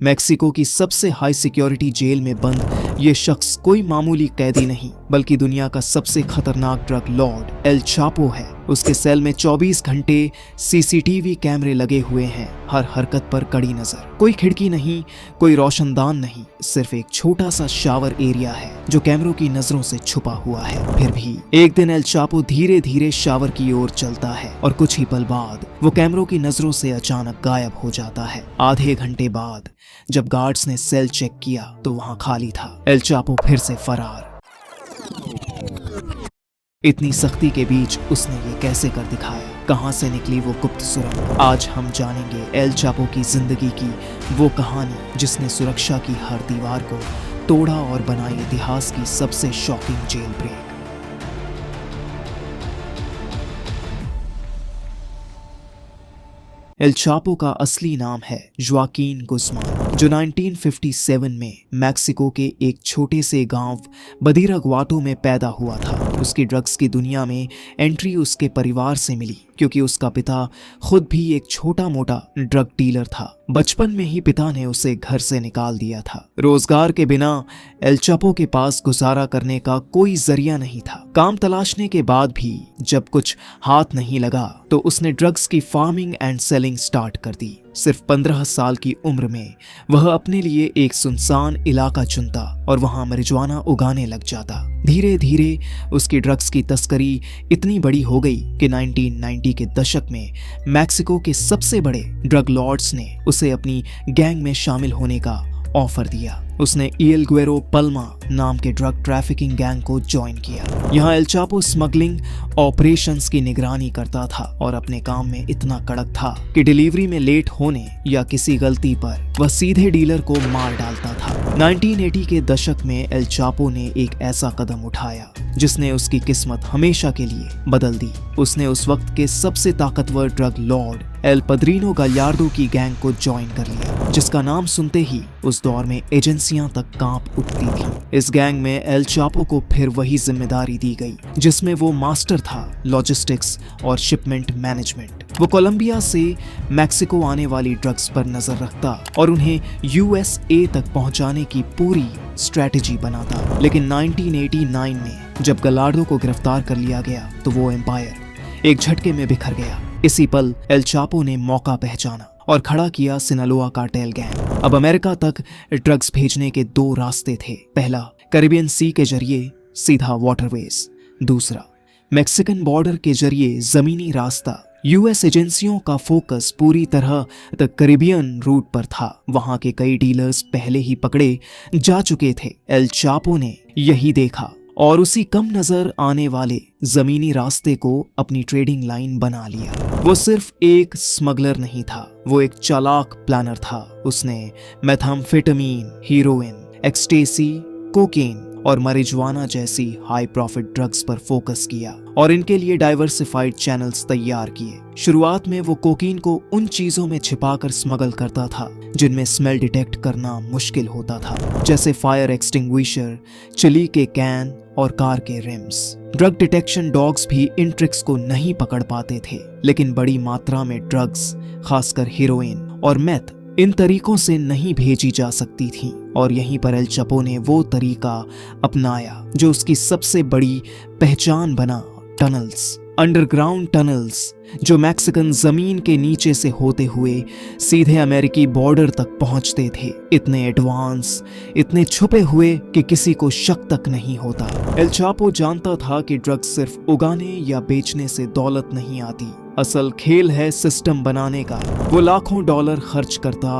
Mexico की सबसे high security jail में बंद ये शख्स कोई मामूली कैदी नहीं बल्कि दुनिया का सबसे खतरनाक ड्रग लॉर्ड एल चापो है। उसके सेल में 24 घंटे सीसीटीवी कैमरे लगे हुए हैं, हर हरकत पर कड़ी नजर। कोई खिड़की नहीं, कोई रोशनदान नहीं, सिर्फ एक छोटा सा शावर एरिया है जो कैमरों की नजरों से छुपा हुआ है। फिर भी एक दिन एल चापो धीरे धीरे शावर की ओर चलता है और कुछ ही पल बाद वो कैमरों की नजरों से अचानक गायब हो जाता है। आधे घंटे बाद जब गार्ड्स ने सेल चेक किया तो वहां खाली था। एल चापो फिर से फरार। इतनी सख्ती के बीच उसने ये कैसे कर दिखाया? कहां से निकली वो गुप्त सुरंग? आज हम जानेंगे एल चापो की जिंदगी की वो कहानी जिसने सुरक्षा की हर दीवार को तोड़ा और बनाई इतिहास की सबसे shocking jail break. El Chapo का असली नाम है जोआकिन गुज़मान, जो 1957 में मैक्सिको के एक छोटे से गांव बदिराग्वाटो में पैदा हुआ था। उसकी ड्रग्स की दुनिया में एंट्री उसके परिवार से मिली क्योंकि उसका पिता खुद भी एक छोटा मोटा ड्रग डीलर था। बचपन में ही पिता ने उसे घर से निकाल दिया था। रोजगार के बिना एल चापो के पास गुजारा करने का कोई जरिया नहीं था। काम तलाशने के बाद भी जब कुछ हाथ नहीं लगा तो उसने ड्रग्स की फार्मिंग एंड सेलिंग स्टार्ट कर दी। सिर्फ 15 साल की उम्र में वह अपने लिए एक सुनसान इलाका चुनता और वहां marijuana उगाने लग जाता। धीरे धीरे उसकी ड्रग्स की तस्करी इतनी बड़ी हो गई कि 1990 के दशक में मैक्सिको के सबसे बड़े ड्रग लॉर्ड्स ने उसे अपनी गैंग में शामिल होने का ऑफर दिया। उसने एल गुएरो पल्मा नाम के ड्रग ट्रैफिकिंग गैंग को ज्वाइन किया। यहाँ एल चापो स्मगलिंग ऑपरेशंस की निगरानी करता था और अपने काम में इतना कड़क था कि डिलीवरी में लेट होने या किसी गलती पर वह सीधे डीलर को मार डालता था। 1980 के दशक में एल चापो ने एक ऐसा कदम उठाया जिसने उसकी किस्मत हमेशा के लिए बदल दी। उसने उस वक्त के सबसे ताकतवर ड्रग लॉर्ड एल पद्रीनो गलियार्डो की गैंग को ज्वाइन कर लिया, जिसका नाम सुनते ही उस दौर में एजेंसियां तक कांप उठती थीं। इस गैंग में एल चापो को फिर वही जिम्मेदारी दी गई जिसमें वो मास्टर था, लॉजिस्टिक्स और शिपमेंट मैनेजमेंट। वो कोलंबिया से मैक्सिको आने वाली ड्रग्स पर नजर रखता और उन्हें यूएसए तक पहुंचाने की पूरी स्ट्रेटेजी बनाता। लेकिन 1989 में जब गलार्डो को गिरफ्तार कर लिया गया तो वो एम्पायर एक झटके में बिखर गया। इसी पल एल चापो ने मौका पहचाना और खड़ा किया सिनालोआ कार्टेल गैंग। अब अमेरिका तक ड्रग्स भेजने के दो रास्ते थे। पहला, कैरिबियन सी के जरिए सीधा वाटरवेज। दूसरा, मैक्सिकन बॉर्डर के जरिए जमीनी रास्ता। यूएस एजेंसियों का फोकस पूरी तरह द कैरिबियन रूट पर था। वहां के कई डीलर्स पहले ही पकड़े जा चुके थे। एल चापो ने यही देखा और उसी कम नजर आने वाले जमीनी रास्ते को अपनी ट्रेडिंग लाइन बना लिया। वो सिर्फ एक स्मगलर नहीं था, वो एक चालाक प्लानर था। उसने मेथाम्फेटामीन, हीरोइन, एक्सटेसी, कोकेन और marijuana जैसी हाई प्रॉफिट ड्रग्स पर फोकस किया और इनके लिए डाइवर्सिफाइड चैनल्स तैयार किए। शुरुआत में वो कोकीन को उन चीजों में छिपाकर स्मगल करता था जिनमें स्मेल डिटेक्ट करना मुश्किल होता था, जैसे फायर एक्सटिंग्विशर, चिली के कैन और कार के रिम्स। ड्रग डिटेक्शन डॉग्स भी इन ट्रिक्स को नहीं पकड़ पाते थे, लेकिन बड़ी मात्रा में ड्रग्स, खासकर हीरोइन और मेथ, इन तरीकों से नहीं भेजी जा सकती थी। और यहीं पर एल चापो ने वो तरीका अपनाया जो उसकी सबसे बड़ी पहचान बना, टनल्स। अंडरग्राउंड टनल्स जो मैक्सिकन जमीन के नीचे से होते हुए सीधे अमेरिकी बॉर्डर तक पहुंचते थे। इतने एडवांस, इतने छुपे हुए कि किसी को शक तक नहीं होता। एल चापो जानता था कि ड्रग्स सिर्फ उगाने या बेचने से दौलत नहीं आती, असल खेल है सिस्टम बनाने का। वो लाखों डॉलर खर्च करता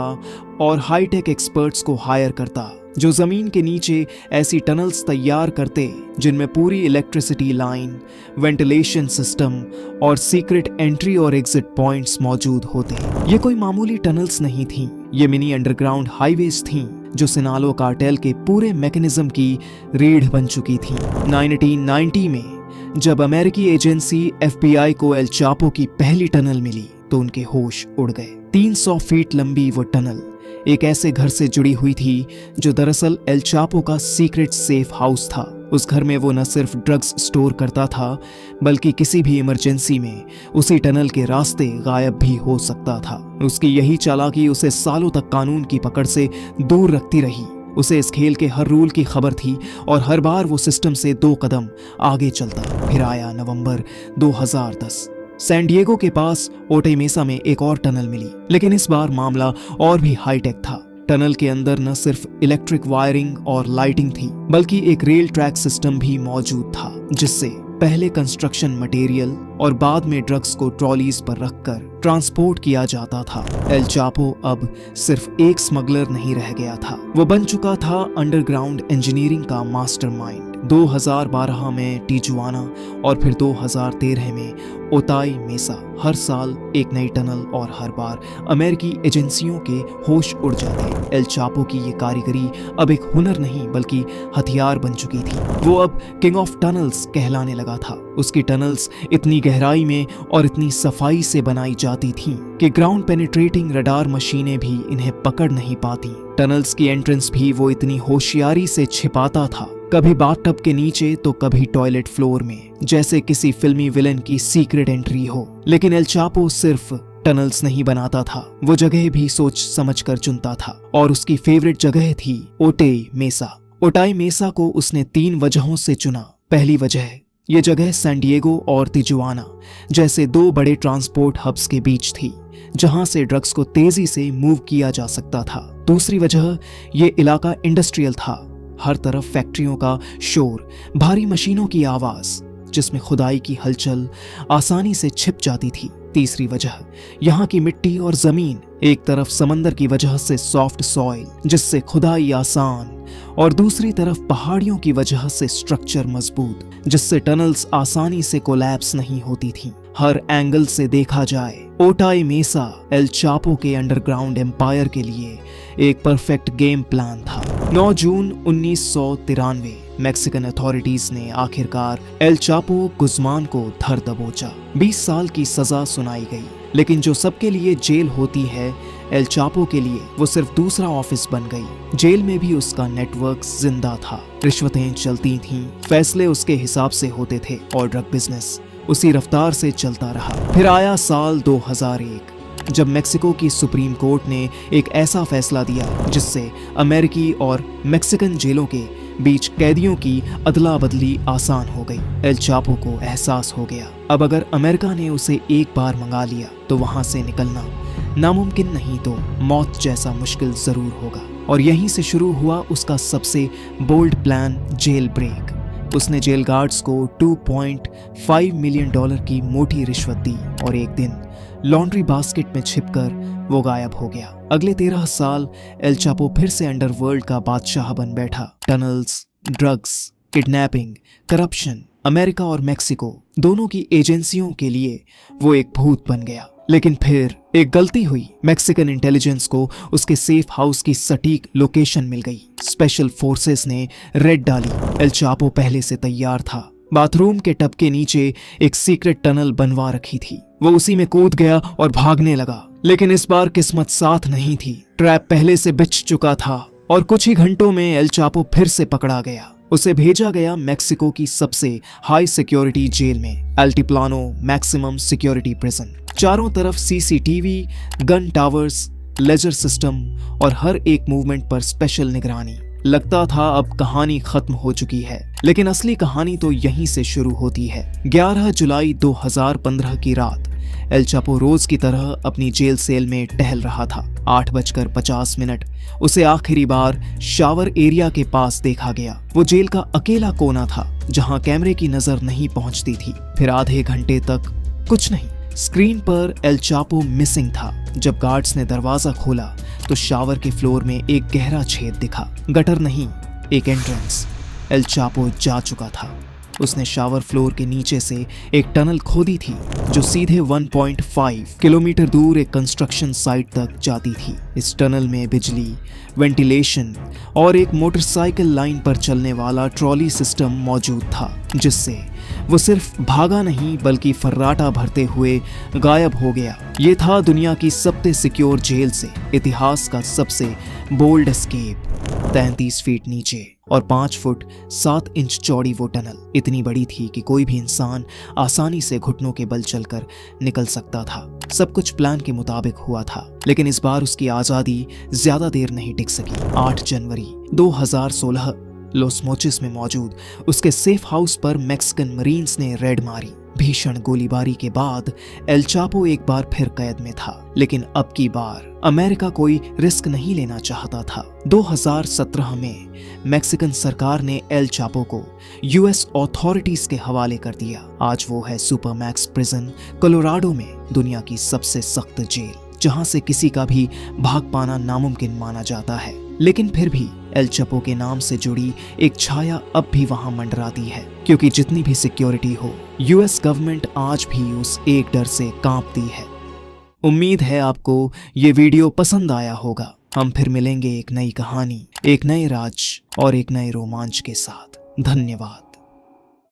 और हाईटेक एक्सपर्ट्स को हायर करता जो जमीन के नीचे ऐसी टनल्स तैयार करते जिनमें पूरी इलेक्ट्रिसिटी लाइन, वेंटिलेशन सिस्टम और सीक्रेट एंट्री और एग्जिट पॉइंट्स मौजूद होते। ये कोई मामूली टनल्स नहीं थीं, ये मिनी अंडरग्राउंड हाईवेज थीं जो सिनालो कार्टेल के पूरे मैकेनिज्म की रीढ़ बन चुकी थीं। 1990 में जब अमेरिकी एजेंसी FBI को एल चापो की पहली टनल मिली तो उनके होश उड़ गए। 300 फीट लंबी वो टनल एक ऐसे घर से जुड़ी हुई थी जो दरअसल एल चापो का सीक्रेट सेफ हाउस था। उस घर में वो न सिर्फ ड्रग्स स्टोर करता था, बल्कि किसी भी इमरजेंसी में उसी टनल के रास्ते गायब भी हो सकता था। उसकी यही चालाकी उसे सालों तक कानून की पकड़ से दूर रखती रही। उसे इस खेल के हर रूल की खबर थी और हर बार वो सिस्टम से 2 कदम आगे चलता। फिर आया नवंबर 2010। सैन डिएगो के पास ओटे मेसा में एक और टनल मिली, लेकिन इस बार मामला और भी हाईटेक था। टनल के अंदर न सिर्फ इलेक्ट्रिक वायरिंग और लाइटिंग थी, बल्कि एक रेल ट्रैक सिस्टम भी मौजूद था, जिससे पहले कंस्ट्रक्शन मटेरियल और बाद में ड्रग्स को ट्रॉलीज पर रखकर ट्रांसपोर्ट किया जाता था। एल चापो अब सिर्फ एक स्मगलर नहीं रह गया था, वो बन चुका था अंडरग्राउंड इंजीनियरिंग का मास्टरमाइंड। 2012 में टिजुआना और फिर 2013 में ओटाई मेसा। हर साल एक नई टनल और हर बार अमेरिकी एजेंसियों के होश उड़ जाते। एल चापो की ये कारीगरी अब एक हुनर नहीं बल्कि हथियार बन चुकी थी। वो अब किंग ऑफ टनल्स कहलाने लगा था। उसकी टनल्स इतनी गहराई में और इतनी सफाई से बनाई जाती थीं कि ग्राउंड पेनिट्रेटिंग रडार मशीनें भी इन्हें पकड़ नहीं पाती। टनल्स की एंट्रेंस भी वो इतनी होशियारी से छिपाता था, कभी बाथटब के नीचे तो कभी टॉयलेट फ्लोर में, जैसे किसी फिल्मी विलन की सीक्रेट एंट्री हो। लेकिन एल चापो सिर्फ टनल्स नहीं बनाता था, वो जगह भी सोच समझ कर चुनता था, और उसकी फेवरेट जगह थी ओटे मेसा। ओटाई मेसा को उसने 3 वजहों से चुना। पहली वजह, ये जगह सैन डिएगो और तिजुआना जैसे 2 बड़े ट्रांसपोर्ट हब्स के बीच थी, जहां से ड्रग्स को तेजी से मूव किया जा सकता था। दूसरी वजह, ये इलाका इंडस्ट्रियल था। हर तरफ फैक्ट्रियों का शोर, भारी मशीनों की आवाज, जिसमें खुदाई की हलचल आसानी से छिप जाती थी। तीसरी वजह, यहाँ की मिट्टी और जमीन, एक तरफ समंदर की वजह से सॉफ्ट सॉइल जिससे खुदाई आसान, और दूसरी तरफ पहाड़ियों की वजह से स्ट्रक्चर मजबूत जिससे टनल्स आसानी से कोलैप्स नहीं होती थीं। हर एंगल से देखा जाए, ओटाई मेसा एल चापो के अंडरग्राउंड एम्पायर के लिए एक परफेक्ट गेम प्लान था। 9 जून 1993 मैक्सिकन अथॉरिटीज ने आखिरकार एल चापो गुज़मान को धर दबोचा। 20 साल की सजा सुनाई गई, लेकिन जो सबके लिए जेल होती है, एल चापो के लिए वो सिर्फ दूसरा ऑफिस बन गई। जेल में भी उसका नेटवर्क जिंदा था, रिश्वतें चलती थीं, फैसले उसके हिसाब से होते थे और ड्रग बिजनेस उसी रफ्तार से चलता रहा। फिर आया साल 2001, जब मेक्सिको की सुप्रीम कोर्ट ने एक ऐसा फैसला दिया जिससे अमेरिकी और मेक्सिकन जेलों के बीच कैदियों की अदला बदली आसान हो गई। एल चापो को एहसास हो गया, अब अगर अमेरिका ने उसे एक बार मंगा लिया तो वहां से निकलना नामुमकिन नहीं तो मौत जैसा मुश्किल जरूर होगा। और यहीं से शुरू हुआ उसका सबसे बोल्ड प्लान, जेल ब्रेक। उसने जेल गार्ड्स को $2.5 मिलियन की मोटी रिश्वत दी और एक दिन लॉन्ड्री बास्केट में छिपकर वो गायब हो गया। अगले 13 साल एल चापो फिर से अंडरवर्ल्ड का बादशाह बन बैठा। Tunnels, drugs, kidnapping, corruption, America और मेक्सिको दोनों की एजेंसियों के लिए वो एक भूत बन गया। लेकिन फिर एक गलती हुई। मैक्सिकन इंटेलिजेंस को उसके सेफ हाउस की सटीक लोकेशन मिल गई। स्पेशल फोर्सेस ने रेड डाली। एल चापो पहले से तैयार था। बाथरूम के टब के नीचे एक सीक्रेट टनल बनवा रखी थी। वो उसी में कूद गया और भागने लगा। लेकिन इस बार किस्मत साथ नहीं थी। ट्रैप पहले से बिछ चुका था और कुछ ही घंटों में एल चापो फिर से पकड़ा गया। उसे भेजा गया मेक्सिको की सबसे हाई सिक्योरिटी जेल में, अल्टीप्लानो मैक्सिमम सिक्योरिटी प्रिजन। चारों तरफ CCTV, gun towers, laser system और हर एक मूवमेंट पर स्पेशल निगरानी। लगता था अब कहानी खत्म हो चुकी है, लेकिन असली कहानी तो यहीं से शुरू होती है। 11 जुलाई 2015 की रात एल चापो रोज की तरह अपनी जेल सेल में टहल रहा था। 8:50 उसे आखिरी बार शावर एरिया के पास देखा गया। वो जेल का अकेला कोना था जहां कैमरे की नजर नहीं पहुंचती थी। फिर आधे घंटे तक कुछ नहीं। स्क्रीन पर एल चापो मिसिंग था। जब गार्ड्स ने दरवाजा खोला तो शावर के फ्लोर में एक गहरा छेद दिखा। गटर नहीं, एक एंट्रेंस। एल चापो जा चुका था। उसने शावर फ्लोर के नीचे से एक टनल खोदी थी जो सीधे 1.5 किलोमीटर दूर एक कंस्ट्रक्शन साइट तक जाती थी। इस टनल में बिजली, वेंटिलेशन और एक मोटरसाइकिल लाइन पर चलने वाला ट्रॉली सिस्टम मौजूद था, जिससे वो सिर्फ भागा नहीं बल्कि फर्राटा भरते हुए गायब हो गया। ये था दुनिया की सबसे सिक्योर जेल से इतिहास का सबसे बोल्ड एस्केप। 33 फीट नीचे और 5 फुट 7 इंच चौड़ी वो टनल इतनी बड़ी थी कि कोई भी इंसान आसानी से घुटनों के बल चलकर निकल सकता था। सब कुछ प्लान के मुताबिक हुआ था, लेकिन इस बार उसकी आजादी ज्यादा देर नहीं टिक सकी। 8 जनवरी 2016 लॉस मोचिस में मौजूद उसके सेफ हाउस पर मैक्सिकन मरीन्स ने रेड मारी। भीषण गोलीबारी के बाद एल चापो एक बार फिर कैद में था, लेकिन अब की बार अमेरिका कोई रिस्क नहीं लेना चाहता था। 2017 में मैक्सिकन सरकार ने एल चापो को यूएस अथॉरिटीज के हवाले कर दिया। आज वो है सुपरमैक्स प्रिजन कोलोराडो में, दुनिया की सबसे सख्त जेल, जहां से किसी का भी भाग पाना नामुमकिन माना जाता है। लेकिन फिर भी एल चपो के नाम से जुड़ी एक छाया अब भी वहां मंडराती है, क्योंकि जितनी भी सिक्योरिटी हो, यूएस गवर्नमेंट आज भी उस एक डर से कांपती है। उम्मीद है आपको ये वीडियो पसंद आया होगा। हम फिर मिलेंगे एक नई कहानी, एक नए राज और एक नए रोमांच के साथ। धन्यवाद।